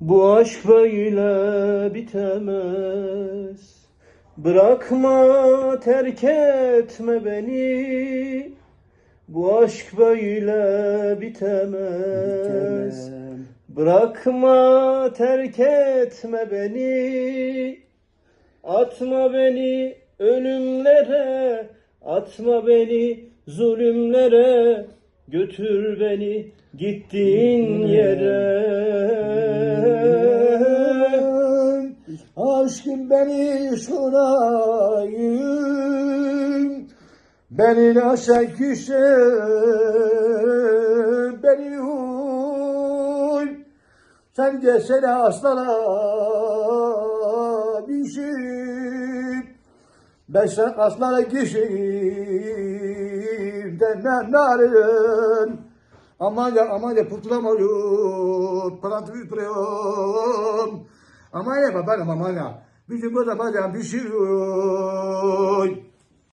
Bu aşk böyle bitemez. Bırakma, terk etme beni. Bu aşk böyle bitemez. Bitemem. Bırakma, terk etme beni. Atma beni ölümlere, atma beni zulümlere. Götür beni gittiğin yere. Aşkım beni sorayım, beni nasıl küsün, beni huy. Sen gelsene aslana binsin, ben sen aslana gişeyim demem narın. Aman ya kurtulamıyorum, parantez yapıyorum. Aman ya babanım aman ya, bizim burada bazen bir şey yok.